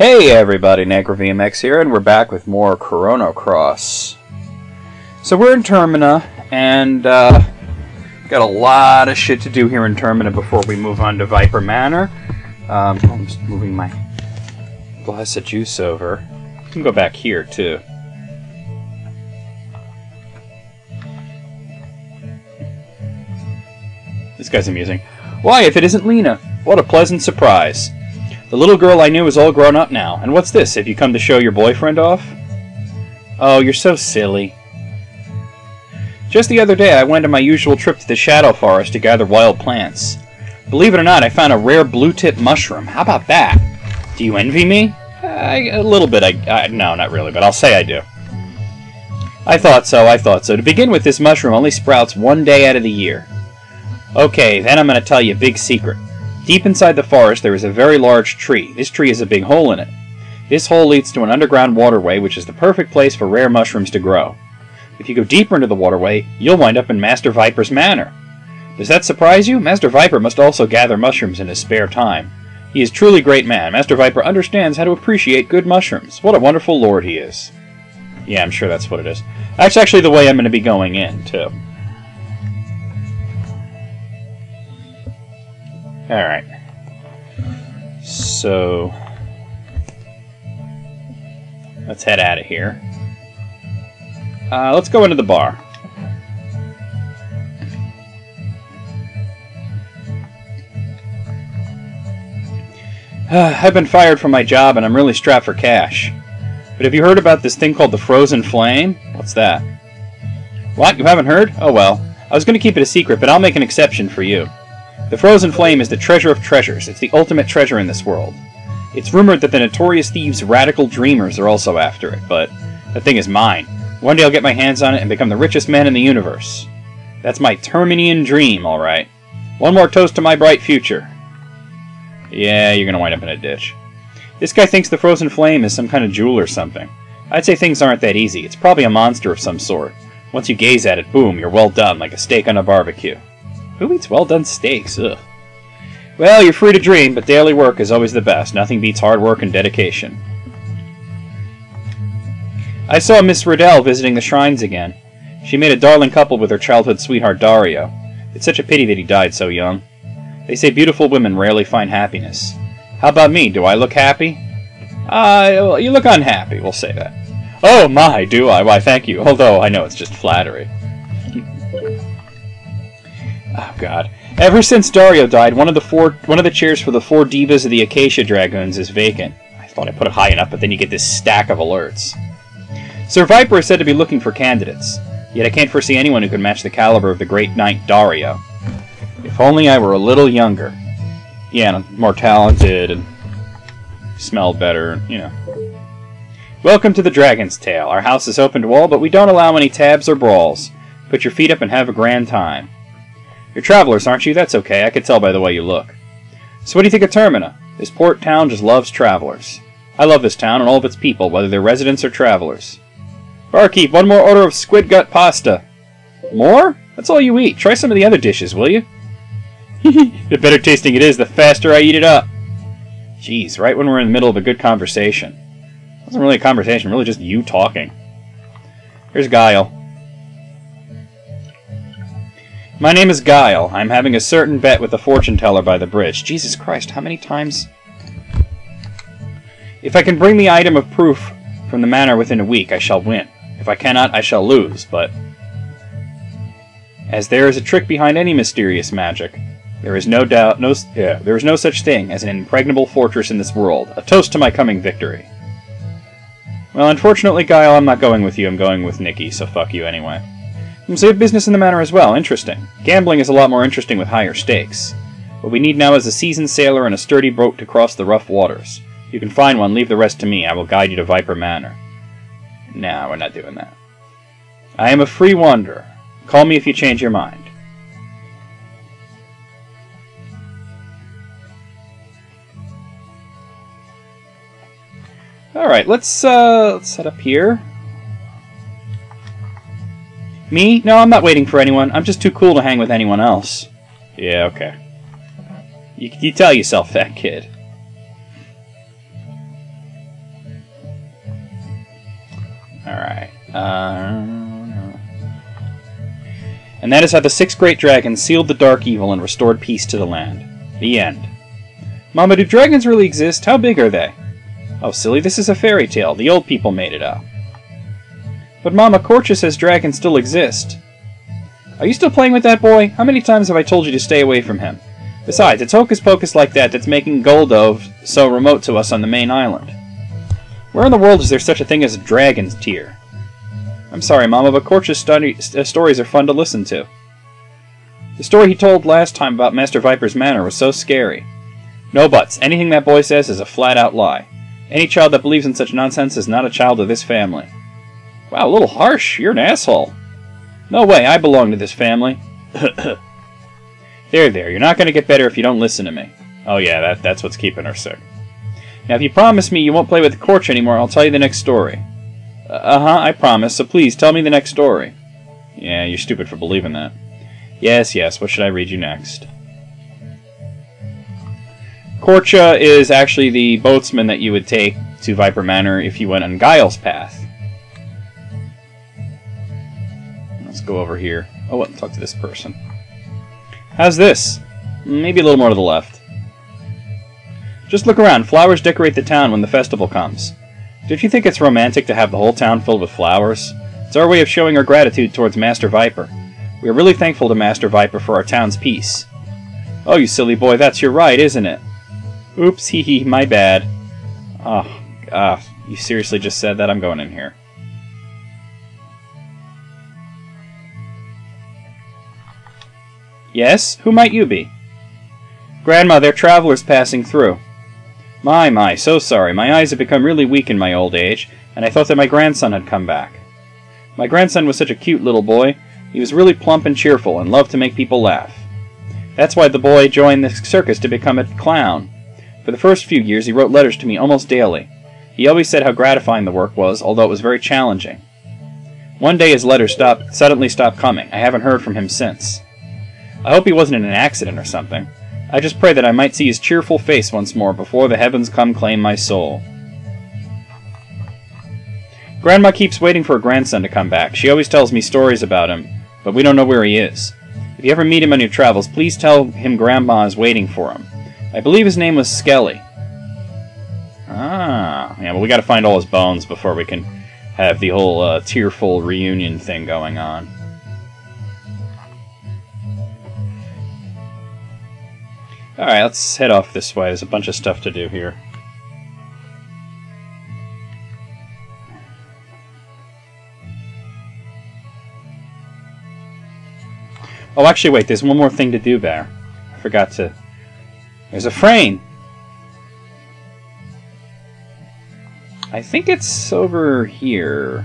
Hey everybody, NecroVMX here, and we're back with more Chrono Cross. So we're in Termina, and got a lot of shit to do here in Termina before we move on to Viper Manor. I'm just moving my glass of juice over. You can go back here, too. This guy's amusing. Why, if it isn't Lena? What a pleasant surprise. The little girl I knew is all grown up now. And what's this? Have you come to show your boyfriend off? Oh, you're so silly. Just the other day I went on my usual trip to the Shadow Forest to gather wild plants. Believe it or not, I found a rare blue-tip mushroom. How about that? Do you envy me? A little bit. No, not really, but I'll say I do. I thought so. To begin with, this mushroom only sprouts one day out of the year. Okay, then I'm going to tell you a big secret. Deep inside the forest there is a very large tree. This tree has a big hole in it. This hole leads to an underground waterway, which is the perfect place for rare mushrooms to grow. If you go deeper into the waterway, you'll wind up in Master Viper's manor. Does that surprise you? Master Viper must also gather mushrooms in his spare time. He is truly a great man. Master Viper understands how to appreciate good mushrooms. What a wonderful lord he is. Yeah, I'm sure that's what it is. That's actually the way I'm going to be going in, too. Alright. So let's head out of here. Let's go into the bar. I've been fired from my job and I'm really strapped for cash. But have you heard about this thing called the Frozen Flame? What's that? What? You haven't heard? Oh well. I was going to keep it a secret, but I'll make an exception for you. The Frozen Flame is the treasure of treasures. It's the ultimate treasure in this world. It's rumored that the notorious thieves Radical Dreamers are also after it, but that thing is mine. One day I'll get my hands on it and become the richest man in the universe. That's my Terminian dream, alright. One more toast to my bright future. Yeah, you're gonna wind up in a ditch. This guy thinks the Frozen Flame is some kind of jewel or something. I'd say things aren't that easy. It's probably a monster of some sort. Once you gaze at it, boom, you're well done, like a steak on a barbecue. Who eats well-done steaks? Ugh. Well, you're free to dream, but daily work is always the best. Nothing beats hard work and dedication. I saw Miss Riddell visiting the shrines again. She made a darling couple with her childhood sweetheart Dario. It's such a pity that he died so young. They say beautiful women rarely find happiness. How about me? Do I look happy? Well, you look unhappy, we'll say that. Oh my, do I? Why, thank you. Although, I know it's just flattery. Oh god. Ever since Dario died, one of the chairs for the 4 divas of the Acacia Dragoons is vacant. I thought I put it high enough, but then you get this stack of alerts. Sir Viper is said to be looking for candidates, yet I can't foresee anyone who can match the caliber of the great knight Dario. If only I were a little younger. Yeah, and more talented, and smelled better, you know. Welcome to the Dragon's Tail. Our house is open to all, but we don't allow any tabs or brawls. Put your feet up and have a grand time. You're travelers, aren't you? That's okay. I could tell by the way you look. So what do you think of Termina? This port town just loves travelers. I love this town and all of its people, whether they're residents or travelers. Barkeep, one more order of squid gut pasta. More? That's all you eat. Try some of the other dishes, will you? The better tasting it is, the faster I eat it up. Jeez, right when we're in the middle of a good conversation. It wasn't really a conversation, really just you talking. Here's Guile. My name is Guile. I'm having a certain bet with the fortune teller by the bridge. Jesus Christ, how many times? If I can bring the item of proof from the manor within a week, I shall win. If I cannot, I shall lose, but as there is a trick behind any mysterious magic, there is no doubt, there is no such thing as an impregnable fortress in this world. A toast to my coming victory. Well, unfortunately, Guile, I'm not going with you. I'm going with Nikki, so fuck you anyway. So you have business in the manor as well. Interesting. Gambling is a lot more interesting with higher stakes. What we need now is a seasoned sailor and a sturdy boat to cross the rough waters. You can find one, leave the rest to me. I will guide you to Viper Manor. No, we're not doing that. I am a free wanderer. Call me if you change your mind. Alright, let's set up here. Me? No, I'm not waiting for anyone. I'm just too cool to hang with anyone else. Yeah, okay. You tell yourself that, kid. Alright. And that is how the 6 great dragons sealed the dark evil and restored peace to the land. The end. Mama, do dragons really exist? How big are they? Oh, silly, this is a fairy tale. The old people made it up. But Mama, Corchus says dragons still exist. Are you still playing with that boy? How many times have I told you to stay away from him? Besides, it's hocus-pocus like that that's making Goldo so remote to us on the main island. Where in the world is there such a thing as a dragon's tear? I'm sorry, Mama, but Corchus stories are fun to listen to. The story he told last time about Master Viper's manor was so scary. No buts. Anything that boy says is a flat-out lie. Any child that believes in such nonsense is not a child of this family. Wow, a little harsh. You're an asshole. No way, I belong to this family. There, you're not going to get better if you don't listen to me. Oh yeah, that's what's keeping her sick. Now, if you promise me you won't play with the Corch anymore, I'll tell you the next story. I promise, so please, tell me the next story. Yeah, you're stupid for believing that. Yes, what should I read you next? Corcha is actually the boatsman that you would take to Viper Manor if you went on Guile's path. Let's go over here. Oh, let's talk to this person. How's this? Maybe a little more to the left. Just look around. Flowers decorate the town when the festival comes. Don't you think it's romantic to have the whole town filled with flowers? It's our way of showing our gratitude towards Master Viper. We are really thankful to Master Viper for our town's peace. Oh, you silly boy, that's your right, isn't it? Oops, hee, my bad. You seriously just said that? I'm going in here. Yes? Who might you be? Grandma, they're travelers passing through. My, so sorry. My eyes have become really weak in my old age, and I thought that my grandson had come back. My grandson was such a cute little boy. He was really plump and cheerful, and loved to make people laugh. That's why the boy joined the circus to become a clown. For the first few years, he wrote letters to me almost daily. He always said how gratifying the work was, although it was very challenging. One day his letters suddenly stopped coming. I haven't heard from him since. I hope he wasn't in an accident or something. I just pray that I might see his cheerful face once more before the heavens come claim my soul. Grandma keeps waiting for her grandson to come back. She always tells me stories about him, but we don't know where he is. If you ever meet him on your travels, please tell him Grandma is waiting for him. I believe his name was Skelly. Yeah, but we gotta find all his bones before we can have the whole tearful reunion thing going on. Alright, let's head off this way. There's a bunch of stuff to do here. Oh, actually, wait, there's one more thing to do there. I forgot to... There's a frame! I think it's over here.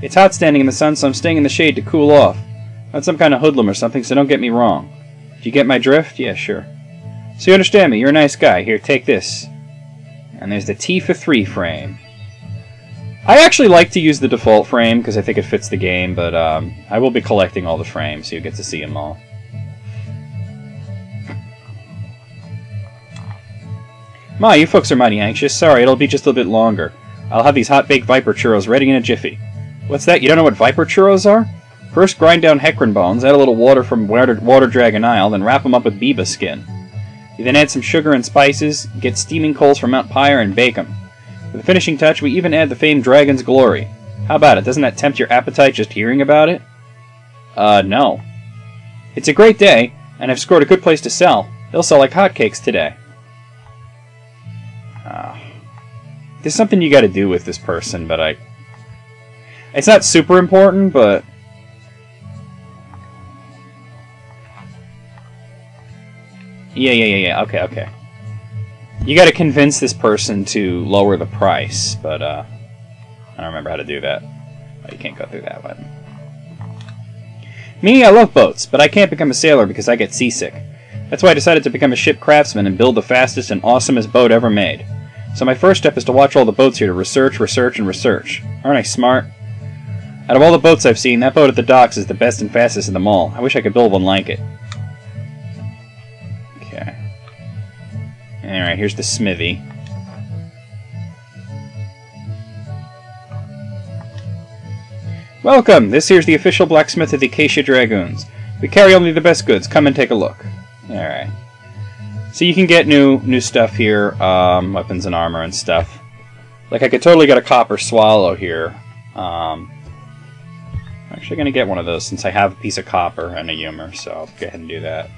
It's hot standing in the sun, so I'm staying in the shade to cool off. Not some kind of hoodlum or something, so don't get me wrong. Do you get my drift? Yeah, sure. So you understand me, you're a nice guy. Here, take this. And there's the T for 3 frame. I actually like to use the default frame because I think it fits the game, but I will be collecting all the frames so you get to see them all. Ma, you folks are mighty anxious. Sorry, it'll be just a little bit longer. I'll have these hot-baked Viper churros ready in a jiffy. What's that? You don't know what Viper churros are? First, grind down Hecarim bones, add a little water from Water Dragon Isle, then wrap them up with Biba skin. You then add some sugar and spices, get steaming coals from Mount Pyre, and bake them. For the finishing touch, we even add the famed Dragon's Glory. How about it? Doesn't that tempt your appetite just hearing about it? No. It's a great day, and I've scored a good place to sell. They'll sell like hotcakes today. There's something you gotta do with this person, but it's not super important, but... Yeah. Okay. You gotta convince this person to lower the price, but, I don't remember how to do that. Oh, you can't go through that one. Me, I love boats, but I can't become a sailor because I get seasick. That's why I decided to become a ship craftsman and build the fastest and awesomest boat ever made. So my first step is to watch all the boats here to research. Aren't I smart? Out of all the boats I've seen, that boat at the docks is the best and fastest of them all. I wish I could build one like it. Okay. Alright, here's the smithy. Welcome! This here's the official blacksmith of the Acacia Dragoons. We carry only the best goods. Come and take a look. Alright. So you can get new stuff here, weapons and armor and stuff. Like, I could totally get a copper swallow here. I'm actually going to get one of those since I have a piece of copper and a humor, so I'll go ahead and do that.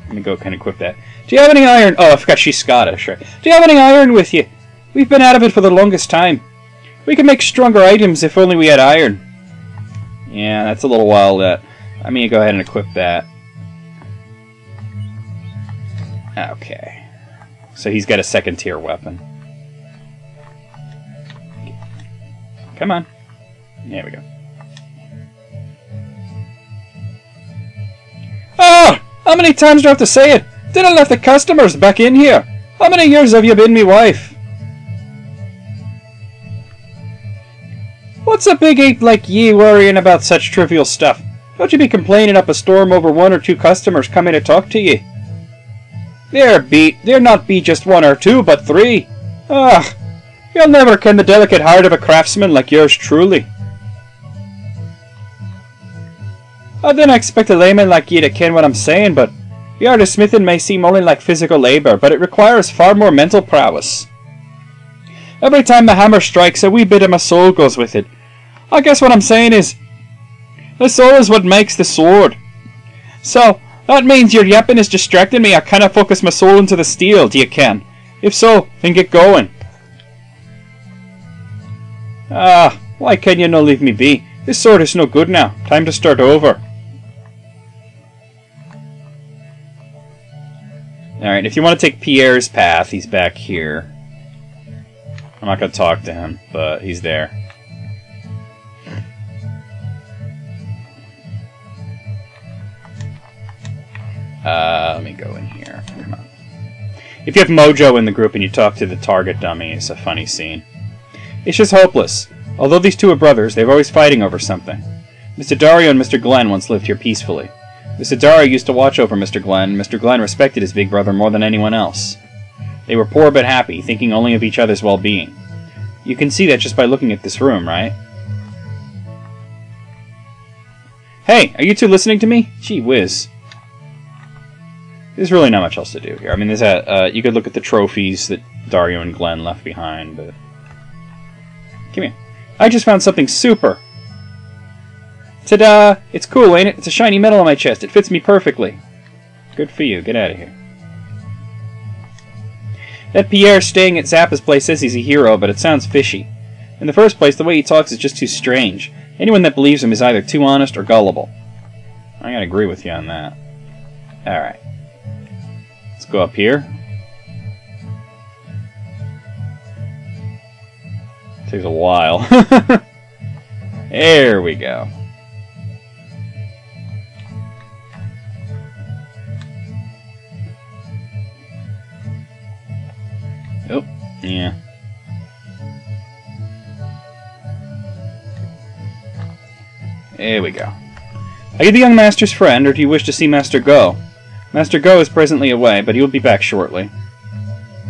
Let me go kind of equip that. Do you have any iron? Oh, I forgot she's Scottish, right? Do you have any iron with you? We've been out of it for the longest time. We could make stronger items if only we had iron. Yeah, that's a little while. Let me go ahead and equip that. Okay. So he's got a second tier weapon. Come on. There we go. Oh! How many times do I have to say it? Didn't let the customers back in here. How many years have you been me wife? What's a big ape like ye worrying about such trivial stuff? Don't you be complaining up a storm over one or two customers coming to talk to ye. There not be just one or two, but three. Ah, you'll never ken the delicate heart of a craftsman like yours truly. I didn't expect a layman like ye to ken what I'm saying, but the art of smithing may seem only like physical labour, but it requires far more mental prowess. Every time the hammer strikes, a wee bit of my soul goes with it. I guess what I'm saying is, the soul is what makes the sword. So, that means your yapping is distracting me. I cannot focus my soul into the steel, do you ken? If so, then get going. Ah, why can you no leave me be? This sword is no good now. Time to start over. Alright, if you want to take Pierre's path, he's back here. I'm not going to talk to him, but he's there. Let me go in here. Come on. If you have Mojo in the group and you talk to the target dummy, it's a funny scene. It's just hopeless. Although these two are brothers, they're always fighting over something. Mr. Dario and Mr. Glenn once lived here peacefully. Mr. Dario used to watch over Mr. Glenn, and Mr. Glenn respected his big brother more than anyone else. They were poor but happy, thinking only of each other's well-being. You can see that just by looking at this room, right? Hey, are you two listening to me? Gee whiz. There's really not much else to do here. I mean, there's you could look at the trophies that Dario and Glenn left behind, but... Come here. I just found something super! Ta-da! It's cool, ain't it? It's a shiny medal on my chest. It fits me perfectly. Good for you. Get out of here. That Pierre staying at Zappa's place says he's a hero, but it sounds fishy. In the first place, the way he talks is just too strange. Anyone that believes him is either too honest or gullible. I gotta agree with you on that. Alright. Let's go up here. Takes a while. There we go. Oh, yeah. There we go. Are you the young master's friend, or do you wish to see Master Go? Master Go is presently away, but he will be back shortly.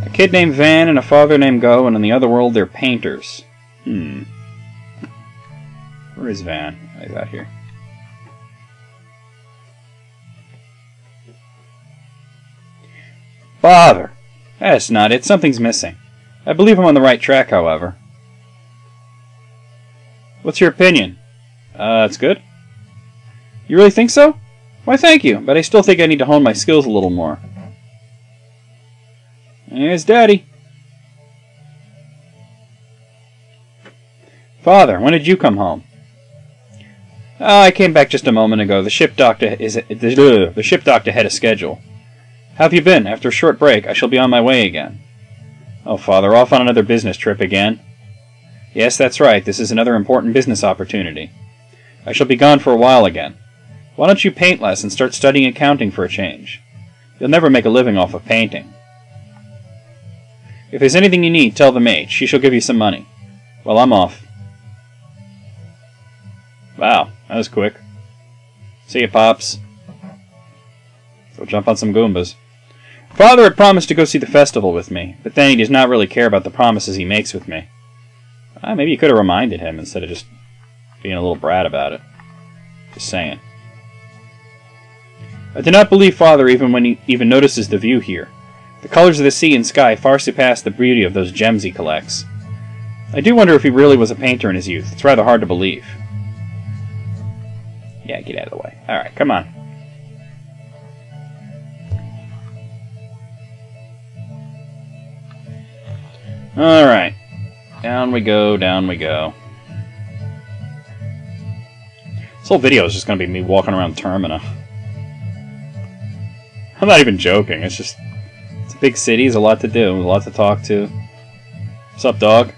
A kid named Van and a father named Go, and in the other world they're painters. Where is Van? He's out here. Father! That's not it. Something's missing. I believe I'm on the right track, however. What's your opinion? That's good. You really think so? Why, thank you, but I still think I need to hone my skills a little more. Here's Daddy. Father, when did you come home? I came back just a moment ago. The ship docked ahead of schedule. How have you been? After a short break, I shall be on my way again. Oh, Father, off on another business trip again? Yes, that's right. This is another important business opportunity. I shall be gone for a while again. Why don't you paint less and start studying accounting for a change? You'll never make a living off of painting. If there's anything you need, tell the maid. She shall give you some money. Well, I'm off. Wow, that was quick. See ya, Pops. Go jump on some Goombas. Father had promised to go see the festival with me, but then he does not really care about the promises he makes with me. Maybe you could have reminded him instead of just being a little brat about it. Just saying. I do not believe Father even when he even notices the view here. The colors of the sea and sky far surpass the beauty of those gems he collects. I do wonder if he really was a painter in his youth. It's rather hard to believe. Yeah, get out of the way. Alright, come on. Alright. Down we go, down we go. This whole video is just going to be me walking around Termina. I'm not even joking, it's just... It's a big city, there's a lot to do, a lot to talk to. What's up, dog?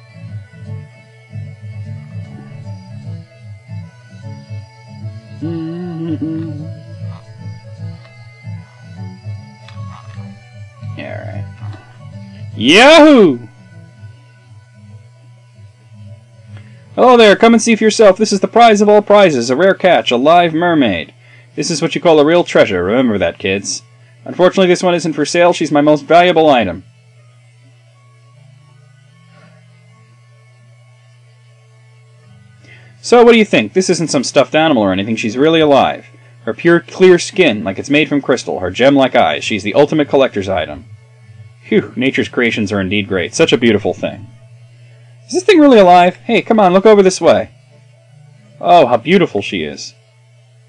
Alright. Yahoo! Hello there, come and see for yourself. This is the prize of all prizes, a rare catch, a live mermaid. This is what you call a real treasure, remember that, kids. Unfortunately, this one isn't for sale. She's my most valuable item. So, what do you think? This isn't some stuffed animal or anything. She's really alive. Her pure, clear skin, like it's made from crystal. Her gem-like eyes. She's the ultimate collector's item. Phew, nature's creations are indeed great. Such a beautiful thing. Is this thing really alive? Hey, come on, look over this way. Oh, how beautiful she is.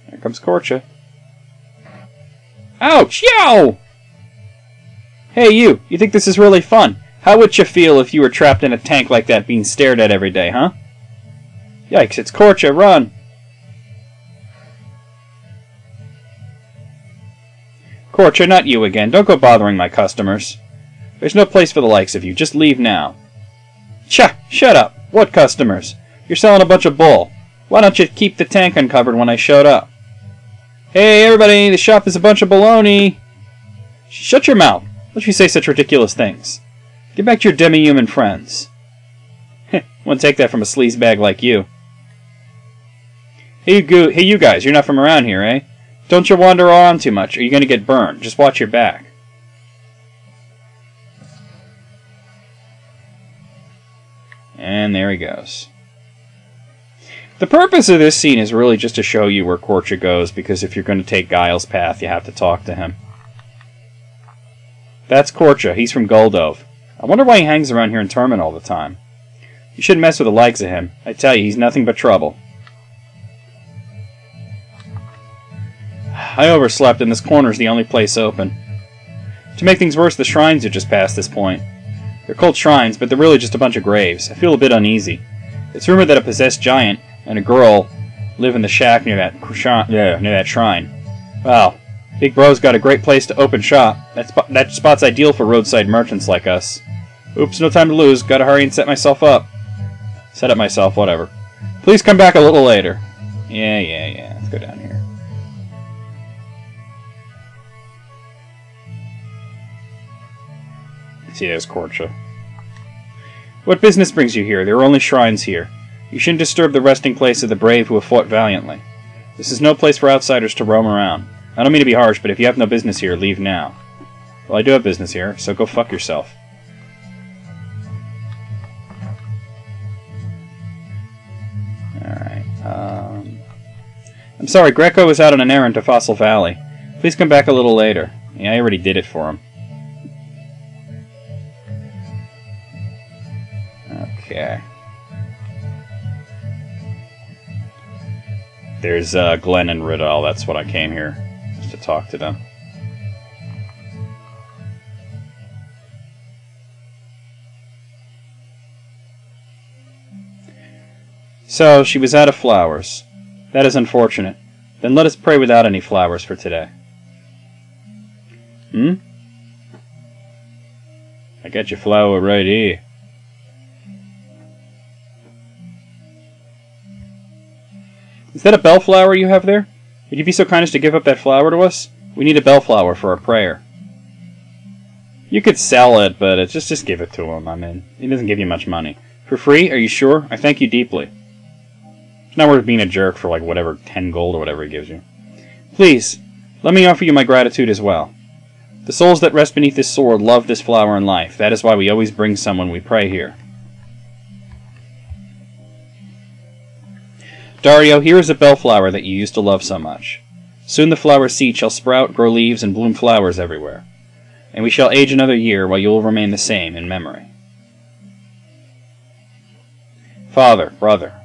Here comes Korcha. Ouch! Yow! Hey, you think this is really fun? How would you feel if you were trapped in a tank like that being stared at every day, huh? Yikes, it's Korcha, run! Korcha, not you again. Don't go bothering my customers. There's no place for the likes of you. Just leave now. Tcha! Shut up! What customers? You're selling a bunch of bull. Why don't you keep the tank uncovered when I showed up? Hey, everybody! The shop is a bunch of baloney! Shut your mouth! Don't you say such ridiculous things. Get back to your demi-human friends. Wouldn't take that from a sleazebag like you. Hey, you guys, you're not from around here, eh? Don't you wander around too much, or you're gonna get burned. Just watch your back. And there he goes. The purpose of this scene is really just to show you where Korcha goes, because if you're going to take Guile's path, you have to talk to him. That's Korcha. He's from Guldove. I wonder why he hangs around here in Termina all the time. You shouldn't mess with the likes of him. I tell you, he's nothing but trouble. I overslept, and this corner's the only place open. To make things worse, the shrines are just past this point. They're called shrines, but they're really just a bunch of graves. I feel a bit uneasy. It's rumored that a possessed giant and a girl live in the shack near that shrine. Wow, Big Bro's got a great place to open shop. That spot's ideal for roadside merchants like us. Oops, no time to lose. Gotta hurry and set myself up. Set up myself, whatever. Please come back a little later. Yeah. Let's go down here. See, there's Korcha. What business brings you here? There are only shrines here. You shouldn't disturb the resting place of the brave who have fought valiantly. This is no place for outsiders to roam around. I don't mean to be harsh, but if you have no business here, leave now. Well, I do have business here, so go fuck yourself. Alright, I'm sorry, Greco is out on an errand to Fossil Valley. Please come back a little later. Yeah, I already did it for him. Okay. There's Glenn and Riddell. That's what I came here, just to talk to them. So, she was out of flowers. That is unfortunate. Then let us pray without any flowers for today. I got your flower right here. Is that a bellflower you have there? Would you be so kind as to give up that flower to us? We need a bellflower for our prayer. You could sell it, but just give it to him. I mean, he doesn't give you much money. For free? Are you sure? I thank you deeply. It's not worth being a jerk for, like, whatever, 10 gold or whatever he gives you. Please, let me offer you my gratitude as well. The souls that rest beneath this sword love this flower in life. That is why we always bring someone we pray here. Dario, here is a bellflower that you used to love so much. Soon the flower seed shall sprout, grow leaves, and bloom flowers everywhere. And we shall age another year while you will remain the same in memory. Father, brother.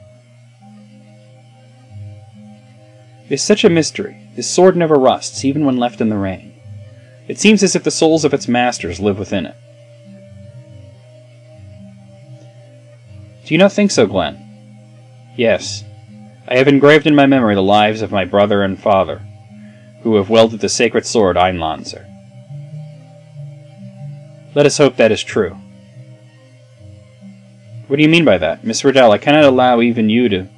It is such a mystery. This sword never rusts, even when left in the rain. It seems as if the souls of its masters live within it. Do you not think so, Glenn? Yes. I have engraved in my memory the lives of my brother and father, who have wielded the sacred sword Einlanzer. Let us hope that is true. What do you mean by that? Miss Riddell, I cannot allow even you to... Do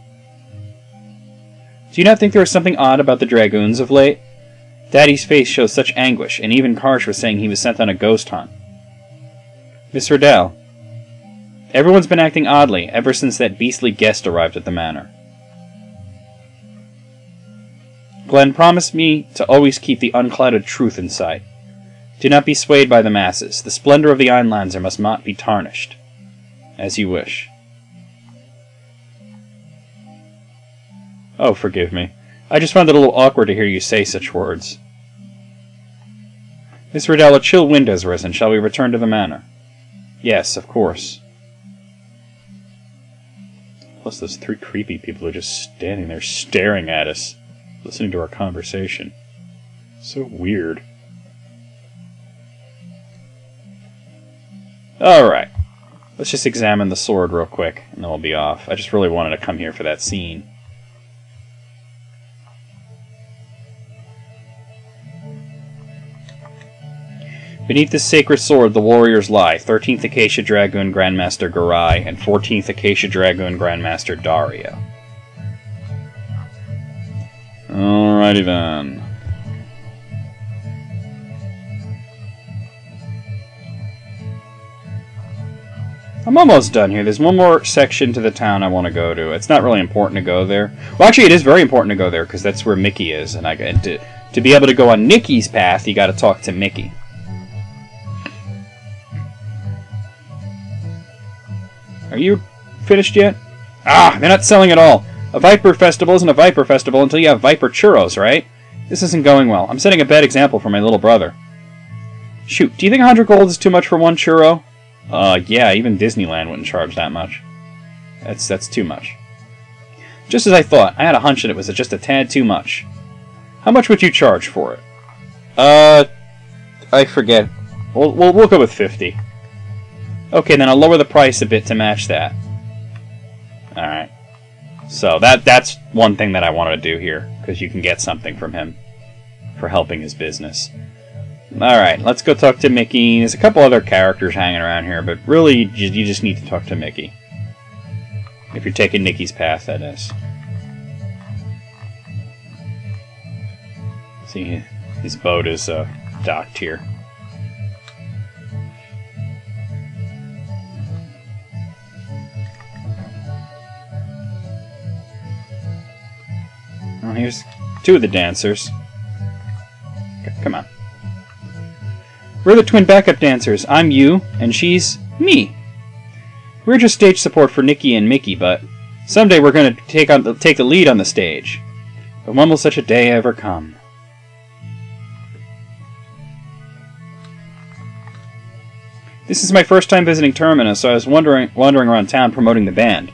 you not think there is something odd about the dragoons of late? Daddy's face shows such anguish, and even Karsh was saying he was sent on a ghost hunt. Miss Riddell, everyone's been acting oddly ever since that beastly guest arrived at the manor. Glenn, promise me to always keep the unclouded truth in sight. Do not be swayed by the masses. The splendor of the Einlanzer must not be tarnished. As you wish. Oh, forgive me. I just found it a little awkward to hear you say such words. Miss Riddell, a chill wind has risen. Shall we return to the manor? Yes, of course. Plus those three creepy people are just standing there staring at us, listening to our conversation. So weird. Alright. Let's just examine the sword real quick, and then we'll be off. I just really wanted to come here for that scene. Beneath this sacred sword, the warriors lie. 13th Acacia Dragoon Grandmaster Garai and 14th Acacia Dragoon Grandmaster Dario. Alrighty then. I'm almost done here. There's one more section to the town I want to go to. It's not really important to go there. Well, actually, it is very important to go there, because that's where Mickey is. And to be able to go on Nikki's path, you got to talk to Mickey. Are you finished yet? Ah, they're not selling at all. A Viper Festival isn't a Viper Festival until you have Viper Churros, right? This isn't going well. I'm setting a bad example for my little brother. Shoot, do you think 100 gold is too much for one churro? Yeah, even Disneyland wouldn't charge that much. That's too much. Just as I thought, I had a hunch that it was just a tad too much. How much would you charge for it? I forget. We'll go with 50. Okay, then I'll lower the price a bit to match that. Alright. So that's one thing that I want to do here, because you can get something from him for helping his business. Alright, let's go talk to Mickey. There's a couple other characters hanging around here, but really, you just need to talk to Mickey. If you're taking Nikki's path, that is. See, his boat is docked here. Well, here's two of the dancers. Okay, come on. We're the twin backup dancers. I'm you, and she's me. We're just stage support for Nikki and Mickey, but someday we're going to take the lead on the stage. But when will such a day ever come? This is my first time visiting Termina, so I was wandering around town promoting the band.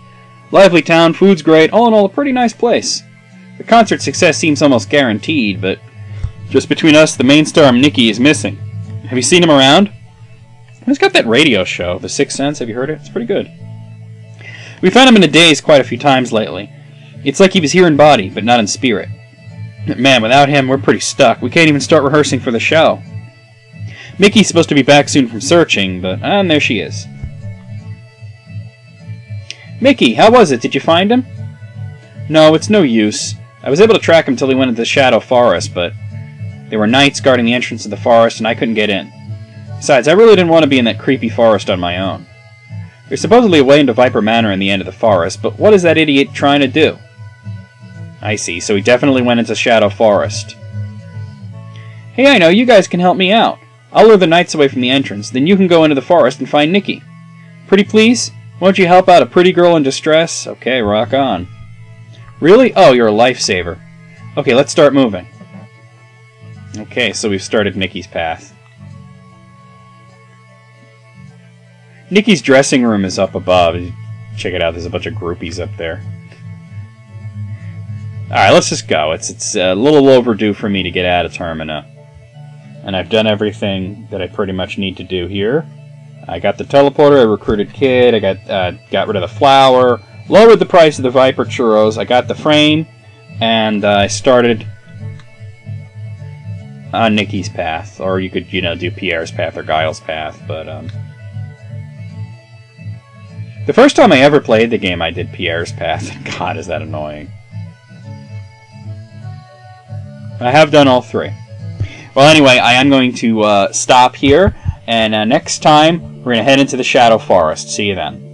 Lively town, food's great, all in all a pretty nice place. The concert success seems almost guaranteed, but just between us, the main star, Nikki, is missing. Have you seen him around? He's got that radio show, The Sixth Sense. Have you heard it? It's pretty good. We found him in a daze quite a few times lately. It's like he was here in body, but not in spirit. Man, without him, we're pretty stuck. We can't even start rehearsing for the show. Mickey's supposed to be back soon from searching, but there she is. Mickey, how was it? Did you find him? No, it's no use. I was able to track him till he went into the Shadow Forest, but there were knights guarding the entrance to the forest, and I couldn't get in. Besides, I really didn't want to be in that creepy forest on my own. There's supposedly a way into Viper Manor in the end of the forest, but what is that idiot trying to do? I see, so he definitely went into Shadow Forest. Hey, I know, you guys can help me out. I'll lure the knights away from the entrance, then you can go into the forest and find Nikki. Pretty please? Won't you help out a pretty girl in distress? Okay, rock on. Really? Oh, you're a lifesaver. Okay, let's start moving. Okay, so we've started Nikki's path. Nikki's dressing room is up above. Check it out, there's a bunch of groupies up there. Alright, let's just go. It's a little overdue for me to get out of Termina. And I've done everything that I pretty much need to do here. I got the teleporter, I recruited Kid, I got rid of the flower, lowered the price of the Viper Churros, I got the frame, and I started on Nikki's path. Or you could, do Pierre's path or Guile's path, but, the first time I ever played the game, I did Pierre's path. God, is that annoying. I have done all three. Well, anyway, I am going to stop here, and next time, we're going to head into the Shadow Forest. See you then.